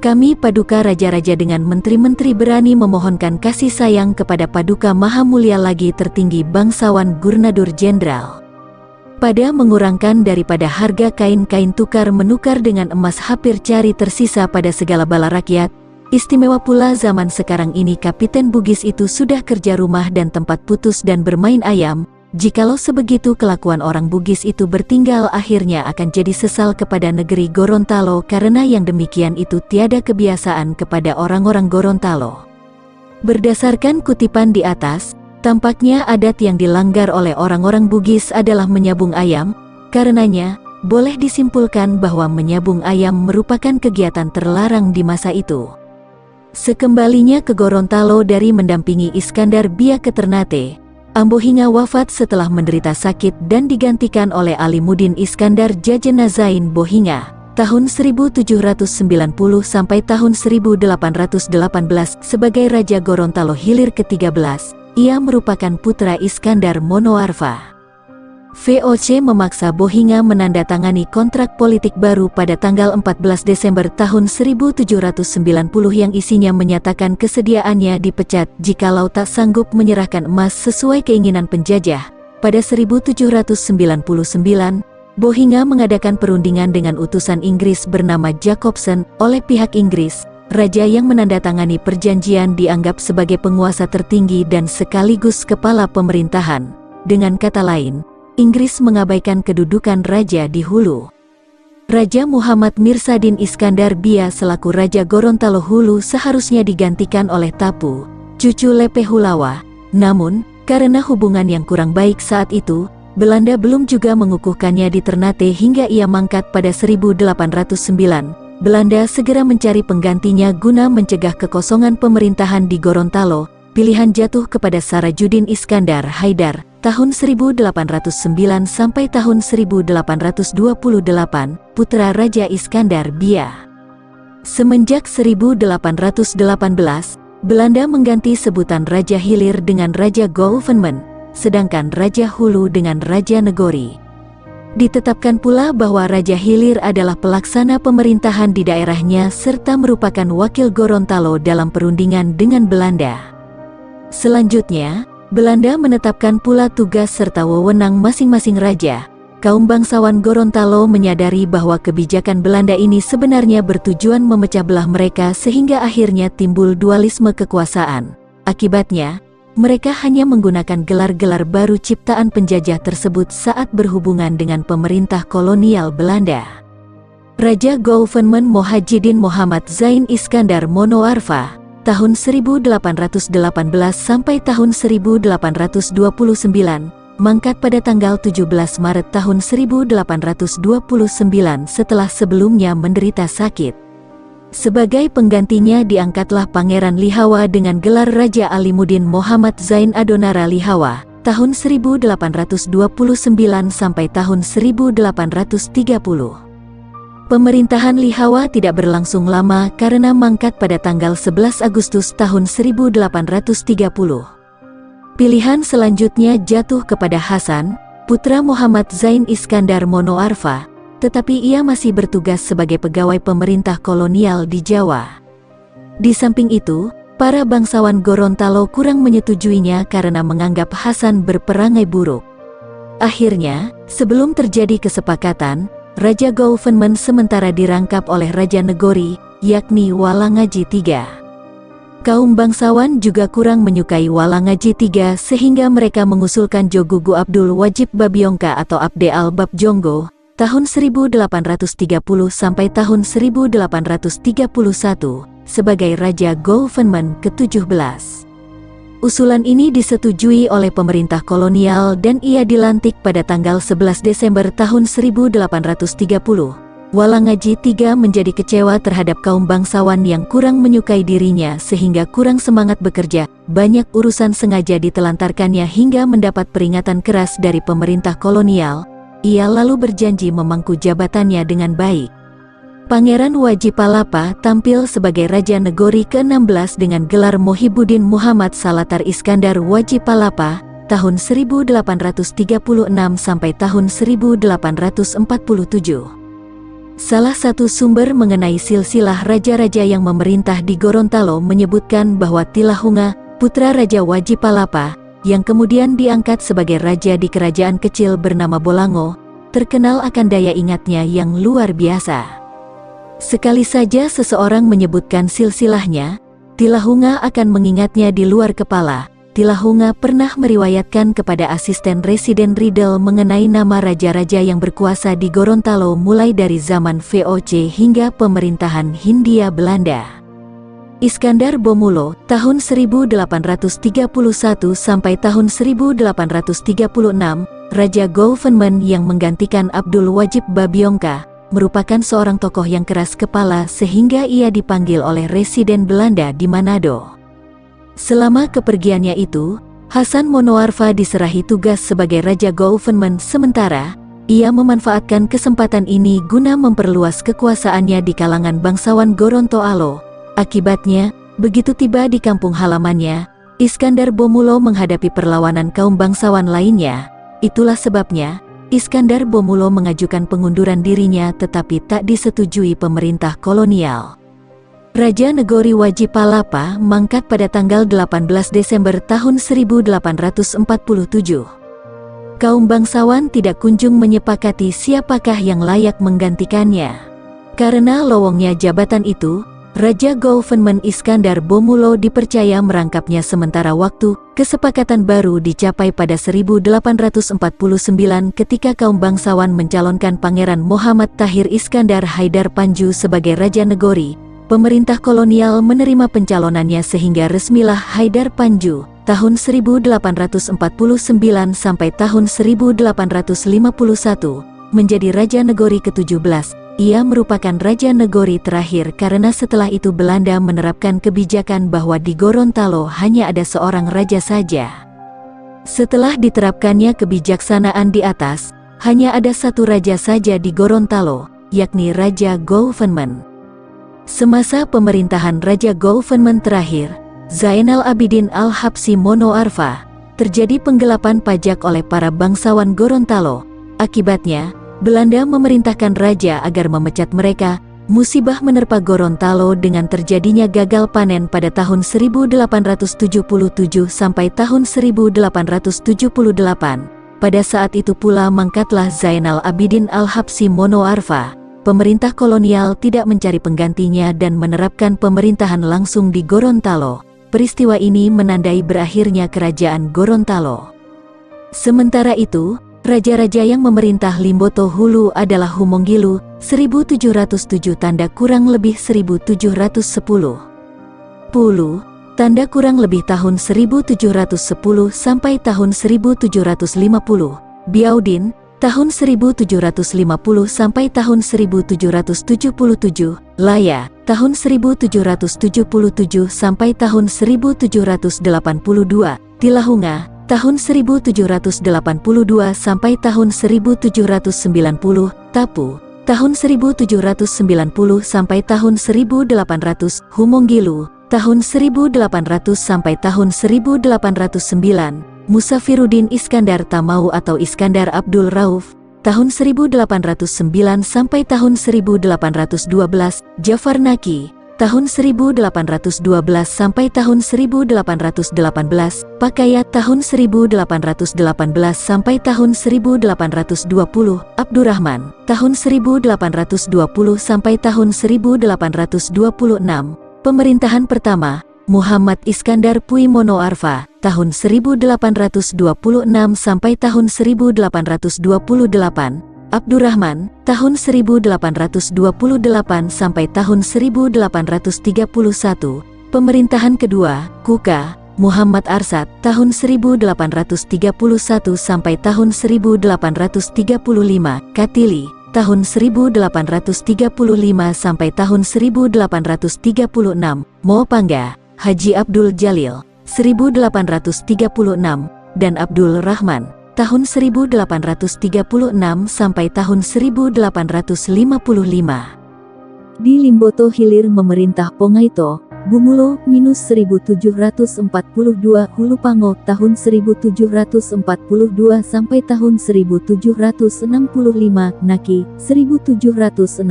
Kami Paduka Raja-Raja dengan menteri-menteri berani memohonkan kasih sayang kepada Paduka Maha Mulia lagi tertinggi bangsawan Gubernur Jenderal pada mengurangkan daripada harga kain-kain tukar menukar dengan emas hampir cari tersisa pada segala bala rakyat. Istimewa pula zaman sekarang ini Kapiten Bugis itu sudah kerja rumah dan tempat putus dan bermain ayam. Jikalau sebegitu kelakuan orang Bugis itu bertinggal, akhirnya akan jadi sesal kepada negeri Gorontalo, karena yang demikian itu tiada kebiasaan kepada orang-orang Gorontalo. Berdasarkan kutipan di atas, tampaknya adat yang dilanggar oleh orang-orang Bugis adalah menyabung ayam. Karenanya, boleh disimpulkan bahwa menyabung ayam merupakan kegiatan terlarang di masa itu. Sekembalinya ke Gorontalo dari mendampingi Iskandar Bia ke Ternate, Ambohinga wafat setelah menderita sakit dan digantikan oleh Alimuddin Iskandar Jajena Zain Bohinga, tahun 1790 sampai tahun 1818 sebagai Raja Gorontalo Hilir ke-13. Ia merupakan putra Iskandar Monoarfa. VOC memaksa Bohinga menandatangani kontrak politik baru pada tanggal 14 Desember tahun 1790 yang isinya menyatakan kesediaannya dipecat jikalau tak sanggup menyerahkan emas sesuai keinginan penjajah. Pada 1799, Bohinga mengadakan perundingan dengan utusan Inggris bernama Jacobson. Oleh pihak Inggris, raja yang menandatangani perjanjian dianggap sebagai penguasa tertinggi dan sekaligus kepala pemerintahan. Dengan kata lain, Inggris mengabaikan kedudukan raja di Hulu. Raja Muhammad Mirsadin Iskandar Bia selaku Raja Gorontalo Hulu seharusnya digantikan oleh Tapu, cucu Lepe Hulawa. Namun, karena hubungan yang kurang baik saat itu, Belanda belum juga mengukuhkannya di Ternate hingga ia mangkat pada 1809. Belanda segera mencari penggantinya guna mencegah kekosongan pemerintahan di Gorontalo. Pilihan jatuh kepada Sarajuddin Iskandar Haidar, tahun 1809 sampai tahun 1828, putra Raja Iskandar Bia. Semenjak 1818, Belanda mengganti sebutan Raja Hilir dengan Raja Gouvernement, sedangkan Raja Hulu dengan Raja Negori. Ditetapkan pula bahwa Raja Hilir adalah pelaksana pemerintahan di daerahnya serta merupakan wakil Gorontalo dalam perundingan dengan Belanda. Selanjutnya, Belanda menetapkan pula tugas serta wewenang masing-masing raja. Kaum bangsawan Gorontalo menyadari bahwa kebijakan Belanda ini sebenarnya bertujuan memecah belah mereka sehingga akhirnya timbul dualisme kekuasaan. Akibatnya, mereka hanya menggunakan gelar-gelar baru ciptaan penjajah tersebut saat berhubungan dengan pemerintah kolonial Belanda. Raja Gouvernement Mohajiddin Muhammad Zain Iskandar Monoarfa, tahun 1818 sampai tahun 1829, mangkat pada tanggal 17 Maret tahun 1829 setelah sebelumnya menderita sakit. Sebagai penggantinya diangkatlah Pangeran Lihawa dengan gelar Raja Alimuddin Muhammad Zain Adonara Lihawa, tahun 1829 sampai tahun 1830. Pemerintahan Lihawa tidak berlangsung lama karena mangkat pada tanggal 11 Agustus tahun 1830. Pilihan selanjutnya jatuh kepada Hasan, putra Muhammad Zain Iskandar Monoarfa, tetapi ia masih bertugas sebagai pegawai pemerintah kolonial di Jawa. Di samping itu, para bangsawan Gorontalo kurang menyetujuinya karena menganggap Hasan berperangai buruk. Akhirnya, sebelum terjadi kesepakatan, Raja Gouvernement sementara dirangkap oleh Raja Negori, yakni Walangaji III. Kaum bangsawan juga kurang menyukai Walangaji III sehingga mereka mengusulkan Jogugu Abdul Wajib Babiongka atau Abde Albab Jonggo, tahun 1830 sampai tahun 1831, sebagai Raja Gouvernement ke-17. Usulan ini disetujui oleh pemerintah kolonial dan ia dilantik pada tanggal 11 Desember tahun 1830. Walangaji III menjadi kecewa terhadap kaum bangsawan yang kurang menyukai dirinya sehingga kurang semangat bekerja. Banyak urusan sengaja ditelantarkannya hingga mendapat peringatan keras dari pemerintah kolonial. Ia lalu berjanji memangku jabatannya dengan baik. Pangeran Wajipalapa tampil sebagai Raja Negori ke-16 dengan gelar Muhibbuddin Muhammad Salatar Iskandar Wajipalapa tahun 1836 sampai tahun 1847. Salah satu sumber mengenai silsilah raja-raja yang memerintah di Gorontalo menyebutkan bahwa Tilahunga, putra Raja Wajipalapa, yang kemudian diangkat sebagai raja di kerajaan kecil bernama Bolango, terkenal akan daya ingatnya yang luar biasa. Sekali saja seseorang menyebutkan silsilahnya, Tilahunga akan mengingatnya di luar kepala. Tilahunga pernah meriwayatkan kepada asisten Residen Riddle mengenai nama raja-raja yang berkuasa di Gorontalo mulai dari zaman VOC hingga pemerintahan Hindia Belanda. Iskandar Bomulo, tahun 1831 sampai tahun 1836, Raja Gouvernement yang menggantikan Abdul Wajib Babiongka, merupakan seorang tokoh yang keras kepala sehingga ia dipanggil oleh Residen Belanda di Manado. Selama kepergiannya itu, Hasan Monoarfa diserahi tugas sebagai Raja Gouvernement sementara, ia memanfaatkan kesempatan ini guna memperluas kekuasaannya di kalangan bangsawan Gorontalo. Akibatnya, begitu tiba di kampung halamannya, Iskandar Bomulo menghadapi perlawanan kaum bangsawan lainnya. Itulah sebabnya, Iskandar Bomulo mengajukan pengunduran dirinya tetapi tak disetujui pemerintah kolonial. Raja Negori Wajipalapa mangkat pada tanggal 18 Desember tahun 1847. Kaum bangsawan tidak kunjung menyepakati siapakah yang layak menggantikannya. Karena lowongnya jabatan itu, Raja Gouvernement Iskandar Bomulo dipercaya merangkapnya sementara waktu. Kesepakatan baru dicapai pada 1849 ketika kaum bangsawan mencalonkan Pangeran Muhammad Tahir Iskandar Haidar Panju sebagai Raja Negori. Pemerintah kolonial menerima pencalonannya sehingga resmilah Haidar Panju tahun 1849 sampai tahun 1851 menjadi Raja Negori ke-17. Ia merupakan Raja Negori terakhir karena setelah itu Belanda menerapkan kebijakan bahwa di Gorontalo hanya ada seorang raja saja. Setelah diterapkannya kebijaksanaan di atas, hanya ada satu raja saja di Gorontalo, yakni Raja Gouvernement. Semasa pemerintahan Raja Gouvernement terakhir, Zainal Abidin Al-Habsyi Monoarfa, terjadi penggelapan pajak oleh para bangsawan Gorontalo. Akibatnya, Belanda memerintahkan raja agar memecat mereka. Musibah menerpa Gorontalo dengan terjadinya gagal panen pada tahun 1877 sampai tahun 1878. Pada saat itu pula mangkatlah Zainal Abidin Al-Habsyi Monoarfa. Pemerintah kolonial tidak mencari penggantinya dan menerapkan pemerintahan langsung di Gorontalo. Peristiwa ini menandai berakhirnya kerajaan Gorontalo. Sementara itu, raja-raja yang memerintah Limboto Hulu adalah Humonggilu, 1707 tanda kurang lebih 1710. Pulu, tanda kurang lebih tahun 1710 sampai tahun 1750. Biaudin, tahun 1750 sampai tahun 1777, Laya, tahun 1777 sampai tahun 1782, Tilahunga, tahun 1782 sampai tahun 1790, Tapu, tahun 1790 sampai tahun 1800, Humonggilu, tahun 1800 sampai tahun 1809, Musafiruddin Iskandar Tamau atau Iskandar Abdul Rauf, tahun 1809 sampai tahun 1812, Jafar Naki, tahun 1812 sampai tahun 1818, Pakaya tahun 1818 sampai tahun 1820, Abdurrahman, tahun 1820 sampai tahun 1826. Pemerintahan pertama, Muhammad Iskandar Puyi Monoarfa, tahun 1826 sampai tahun 1828, Abdurrahman, tahun 1828 sampai tahun 1831, pemerintahan kedua, Kuka, Muhammad Arsad tahun 1831 sampai tahun 1835, Katili tahun 1835 sampai tahun 1836, Mopangga, Haji Abdul Jalil 1836 dan Abdul Rahman tahun 1836 sampai tahun 1855. Di Limboto Hilir memerintah Pongaito Bumulo -1742 Hulupango tahun 1742 sampai tahun 1765, Naki 1765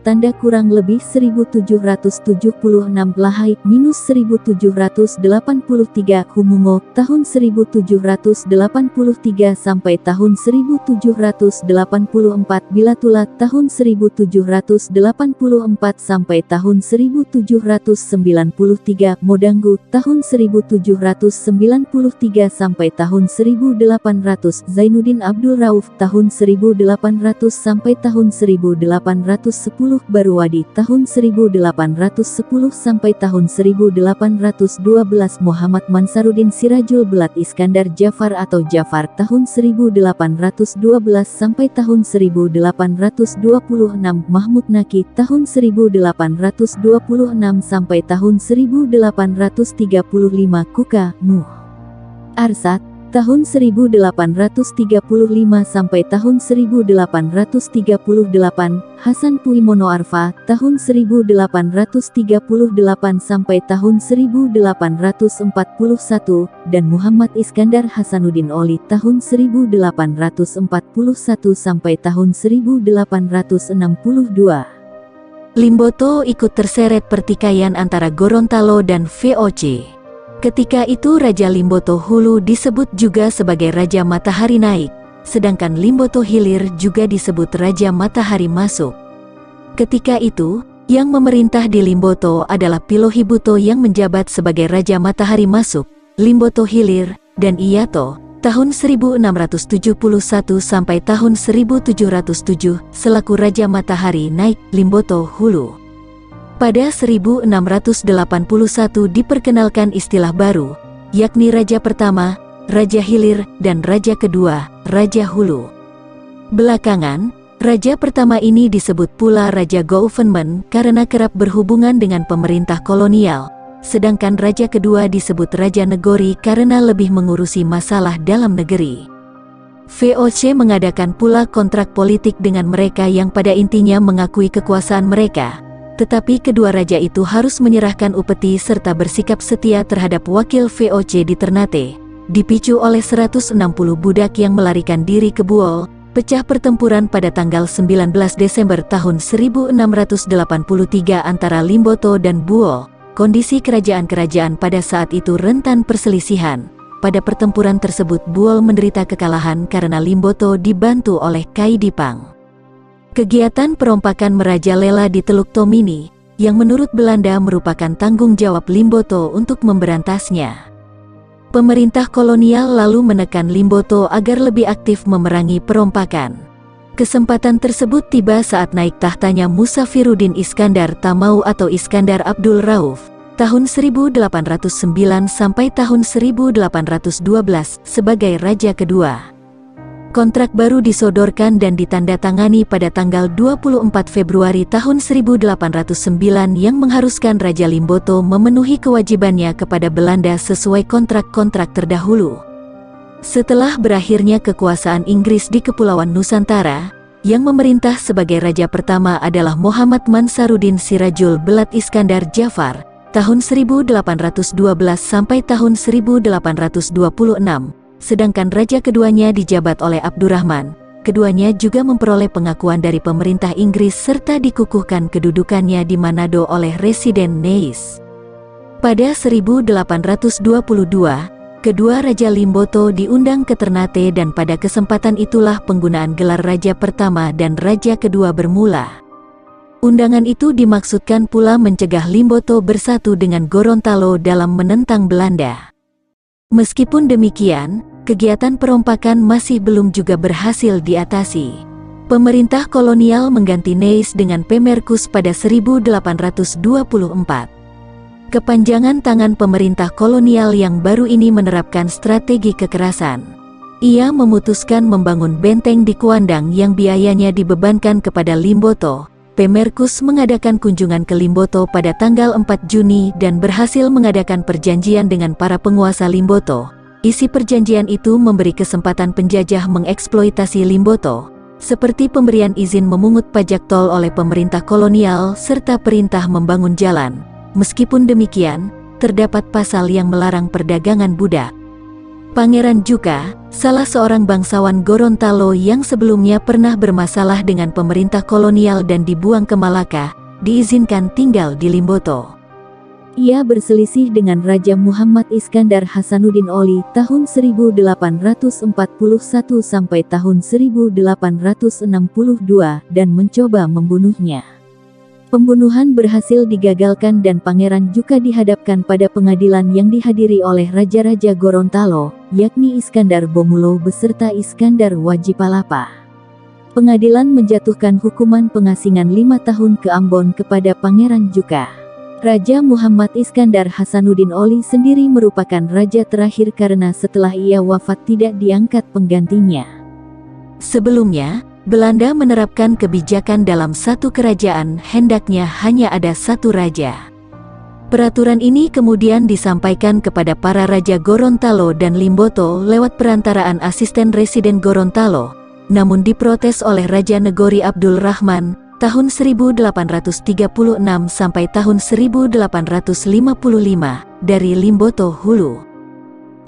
tanda kurang lebih 1776, Lahai -1783 Humungo tahun 1783 sampai tahun 1784, Bilatula tahun 1784 sampai tahun 1793, Modanggu tahun 1793 sampai tahun 1800, Zainuddin Abdul Rauf tahun 1800 sampai tahun 1810, Baruwadi tahun 1810 sampai tahun 1812, Muhammad Mansaruddin Sirajul Belat Iskandar Jafar atau Jafar tahun 1812 sampai tahun 1826, Mahmud Naki tahun 1826 sampai tahun 1835, Kuka Muh Arsad tahun 1835 sampai tahun 1838, Hasan Puimono Arfa tahun 1838 sampai tahun 1841, dan Muhammad Iskandar Hasanuddin Oli tahun 1841 sampai tahun 1862. Limboto ikut terseret pertikaian antara Gorontalo dan VOC. Ketika itu Raja Limboto Hulu disebut juga sebagai Raja Matahari Naik, sedangkan Limboto Hilir juga disebut Raja Matahari Masuk. Ketika itu, yang memerintah di Limboto adalah Pilohibuto yang menjabat sebagai Raja Matahari Masuk, Limboto Hilir, dan Iyato tahun 1671 sampai tahun 1707 selaku Raja Matahari Naik Limboto Hulu. Pada 1681 diperkenalkan istilah baru, yakni Raja Pertama, Raja Hilir, dan Raja Kedua, Raja Hulu. Belakangan, Raja Pertama ini disebut pula Raja Government karena kerap berhubungan dengan pemerintah kolonial, sedangkan Raja Kedua disebut Raja Negori karena lebih mengurusi masalah dalam negeri. VOC mengadakan pula kontrak politik dengan mereka yang pada intinya mengakui kekuasaan mereka, tetapi kedua raja itu harus menyerahkan upeti serta bersikap setia terhadap wakil VOC di Ternate. Dipicu oleh 160 budak yang melarikan diri ke Buol, pecah pertempuran pada tanggal 19 Desember tahun 1683 antara Limboto dan Buol. Kondisi kerajaan-kerajaan pada saat itu rentan perselisihan. Pada pertempuran tersebut Buol menderita kekalahan karena Limboto dibantu oleh Kaidipang. Kegiatan perompakan merajalela di Teluk Tomini, yang menurut Belanda merupakan tanggung jawab Limboto untuk memberantasnya. Pemerintah kolonial lalu menekan Limboto agar lebih aktif memerangi perompakan. Kesempatan tersebut tiba saat naik tahtanya Musafiruddin Iskandar Tamau atau Iskandar Abdul Rauf, tahun 1809 sampai tahun 1812 sebagai Raja Kedua. Kontrak baru disodorkan dan ditandatangani pada tanggal 24 Februari tahun 1809 yang mengharuskan Raja Limboto memenuhi kewajibannya kepada Belanda sesuai kontrak-kontrak terdahulu. Setelah berakhirnya kekuasaan Inggris di Kepulauan Nusantara, yang memerintah sebagai Raja Pertama adalah Muhammad Mansaruddin Sirajul Belat Iskandar Jafar, tahun 1812 sampai tahun 1826. Sedangkan Raja Keduanya dijabat oleh Abdurrahman. Keduanya juga memperoleh pengakuan dari pemerintah Inggris serta dikukuhkan kedudukannya di Manado oleh Residen Neis. Pada 1822, kedua Raja Limboto diundang ke Ternate dan pada kesempatan itulah penggunaan gelar Raja Pertama dan Raja Kedua bermula. Undangan itu dimaksudkan pula mencegah Limboto bersatu dengan Gorontalo dalam menentang Belanda. Meskipun demikian, kegiatan perompakan masih belum juga berhasil diatasi. Pemerintah kolonial mengganti Neis dengan Pemerkus pada 1824. Kepanjangan tangan pemerintah kolonial yang baru ini menerapkan strategi kekerasan. Ia memutuskan membangun benteng di Kuandang yang biayanya dibebankan kepada Limboto. Pemerkus mengadakan kunjungan ke Limboto pada tanggal 4 Juni dan berhasil mengadakan perjanjian dengan para penguasa Limboto. Isi perjanjian itu memberi kesempatan penjajah mengeksploitasi Limboto, seperti pemberian izin memungut pajak tol oleh pemerintah kolonial serta perintah membangun jalan. Meskipun demikian, terdapat pasal yang melarang perdagangan budak. Pangeran Juka, salah seorang bangsawan Gorontalo yang sebelumnya pernah bermasalah dengan pemerintah kolonial dan dibuang ke Malaka, diizinkan tinggal di Limboto. Ia berselisih dengan Raja Muhammad Iskandar Hasanuddin Oli tahun 1841 sampai tahun 1862 dan mencoba membunuhnya. Pembunuhan berhasil digagalkan dan Pangeran Juka dihadapkan pada pengadilan yang dihadiri oleh Raja-Raja Gorontalo, yakni Iskandar Bomulo beserta Iskandar Wajipalapa. Pengadilan menjatuhkan hukuman pengasingan 5 tahun ke Ambon kepada Pangeran Juka. Raja Muhammad Iskandar Hasanuddin Oli sendiri merupakan raja terakhir karena setelah ia wafat tidak diangkat penggantinya. Sebelumnya, Belanda menerapkan kebijakan dalam satu kerajaan hendaknya hanya ada satu raja. Peraturan ini kemudian disampaikan kepada para raja Gorontalo dan Limboto lewat perantaraan asisten residen Gorontalo, namun diprotes oleh Raja Negori Abdul Rahman tahun 1836 sampai tahun 1855 dari Limboto Hulu.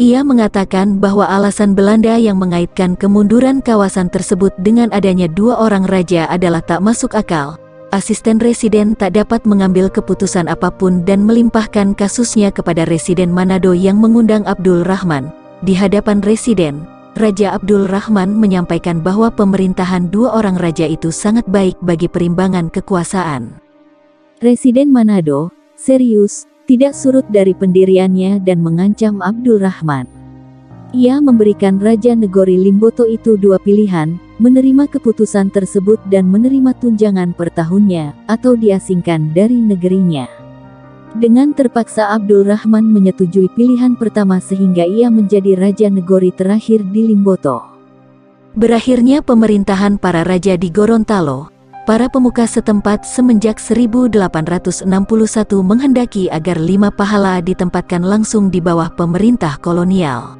Ia mengatakan bahwa alasan Belanda yang mengaitkan kemunduran kawasan tersebut dengan adanya 2 orang raja adalah tak masuk akal. Asisten residen tak dapat mengambil keputusan apapun dan melimpahkan kasusnya kepada Residen Manado yang mengundang Abdul Rahman. Di hadapan residen, Raja Abdul Rahman menyampaikan bahwa pemerintahan 2 orang raja itu sangat baik bagi perimbangan kekuasaan. Residen Manado, serius, tidak surut dari pendiriannya dan mengancam Abdul Rahman. Ia memberikan Raja Negori Limboto itu 2 pilihan, menerima keputusan tersebut dan menerima tunjangan per tahunnya, atau diasingkan dari negerinya. Dengan terpaksa Abdul Rahman menyetujui pilihan pertama sehingga ia menjadi Raja Negori terakhir di Limboto. Berakhirnya pemerintahan para raja di Gorontalo. Para pemuka setempat semenjak 1861 menghendaki agar 5 pahala ditempatkan langsung di bawah pemerintah kolonial.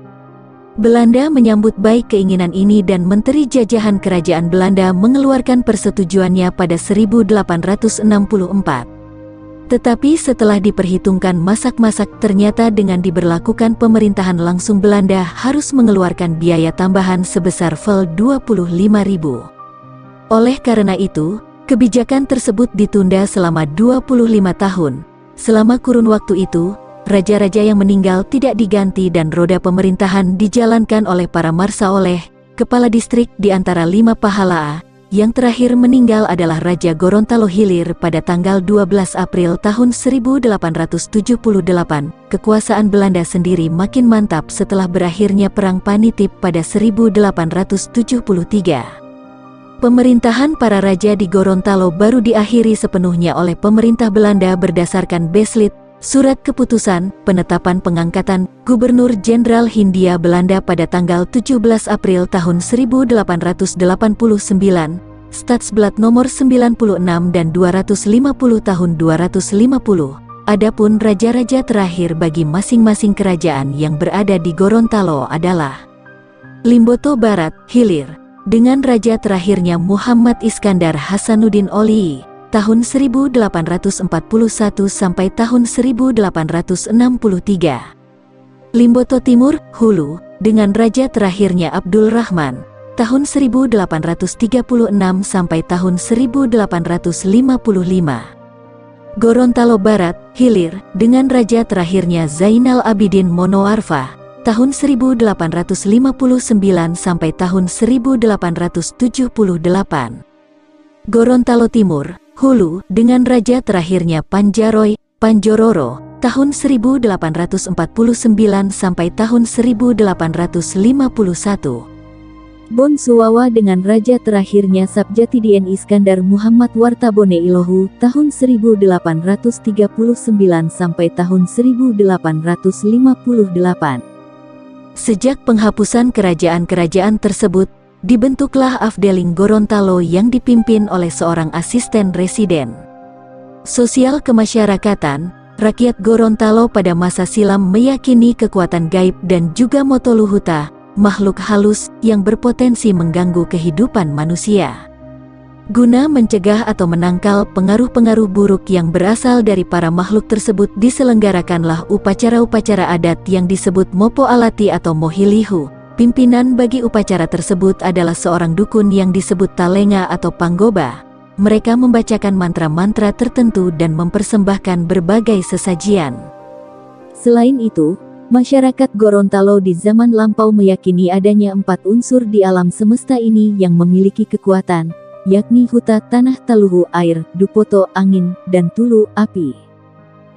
Belanda menyambut baik keinginan ini dan Menteri Jajahan Kerajaan Belanda mengeluarkan persetujuannya pada 1864. Tetapi setelah diperhitungkan masak-masak ternyata dengan diberlakukan pemerintahan langsung Belanda harus mengeluarkan biaya tambahan sebesar Vel 25.000. Oleh karena itu, kebijakan tersebut ditunda selama 25 tahun. Selama kurun waktu itu, raja-raja yang meninggal tidak diganti dan roda pemerintahan dijalankan oleh para marsa oleh kepala distrik di antara 5 pahala. Yang terakhir meninggal adalah Raja Gorontalo Hilir pada tanggal 12 April tahun 1878. Kekuasaan Belanda sendiri makin mantap setelah berakhirnya Perang Panitip pada 1873. Pemerintahan para raja di Gorontalo baru diakhiri sepenuhnya oleh pemerintah Belanda berdasarkan Beslit, surat keputusan penetapan pengangkatan Gubernur Jenderal Hindia Belanda pada tanggal 17 April tahun 1889, Stadsblad nomor 96 dan 250 tahun 250. Adapun raja-raja terakhir bagi masing-masing kerajaan yang berada di Gorontalo adalah Limboto Barat, Hilir, dengan raja terakhirnya Muhammad Iskandar Hasanuddin Oli, tahun 1841 sampai tahun 1863. Limboto Timur, Hulu, dengan raja terakhirnya Abdul Rahman, tahun 1836 sampai tahun 1855. Gorontalo Barat, Hilir, dengan raja terakhirnya Zainal Abidin Monoarfa, tahun 1859 sampai tahun 1878. Gorontalo Timur, Hulu, dengan raja terakhirnya Panjaroy, Panjororo, tahun 1849 sampai tahun 1851. Bon Suwawa dengan raja terakhirnya Sabjatidien Iskandar Muhammad Wartabone Ilohu tahun 1839 sampai tahun 1858. Sejak penghapusan kerajaan-kerajaan tersebut, dibentuklah Afdeling Gorontalo yang dipimpin oleh seorang asisten residen. Sosial kemasyarakatan, rakyat Gorontalo pada masa silam meyakini kekuatan gaib dan juga Motoluhuta, makhluk halus yang berpotensi mengganggu kehidupan manusia. Guna mencegah atau menangkal pengaruh-pengaruh buruk yang berasal dari para makhluk tersebut, diselenggarakanlah upacara-upacara adat yang disebut Mopo Alati atau Mohilihu. Pimpinan bagi upacara tersebut adalah seorang dukun yang disebut Talenga atau Panggoba. Mereka membacakan mantra-mantra tertentu dan mempersembahkan berbagai sesajian. Selain itu, masyarakat Gorontalo di zaman lampau meyakini adanya 4 unsur di alam semesta ini yang memiliki kekuatan, yakni Huta tanah, Taluhu air, Dupoto angin, dan Tulu api.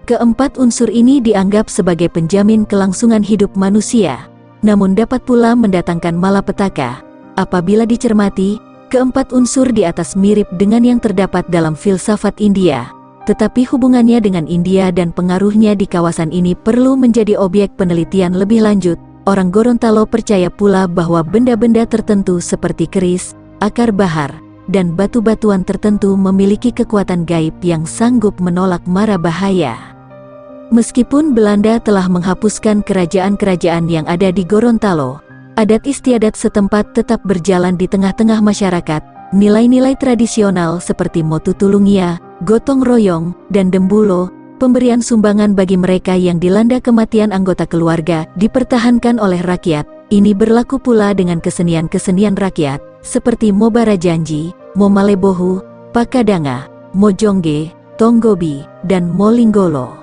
Keempat unsur ini dianggap sebagai penjamin kelangsungan hidup manusia, namun dapat pula mendatangkan malapetaka. Apabila dicermati, keempat unsur di atas mirip dengan yang terdapat dalam filsafat India, tetapi hubungannya dengan India dan pengaruhnya di kawasan ini perlu menjadi objek penelitian lebih lanjut. Orang Gorontalo percaya pula bahwa benda-benda tertentu seperti keris, akar bahar, dan batu-batuan tertentu memiliki kekuatan gaib yang sanggup menolak mara bahaya. Meskipun Belanda telah menghapuskan kerajaan-kerajaan yang ada di Gorontalo, adat istiadat setempat tetap berjalan di tengah-tengah masyarakat. Nilai-nilai tradisional seperti motu tulungia, gotong royong, dan dembulo, pemberian sumbangan bagi mereka yang dilanda kematian anggota keluarga, dipertahankan oleh rakyat. Ini berlaku pula dengan kesenian-kesenian rakyat, seperti Mobara Janji, Momalebohu, Pakadanga, Mojongge, Tonggobi, dan Molinggolo.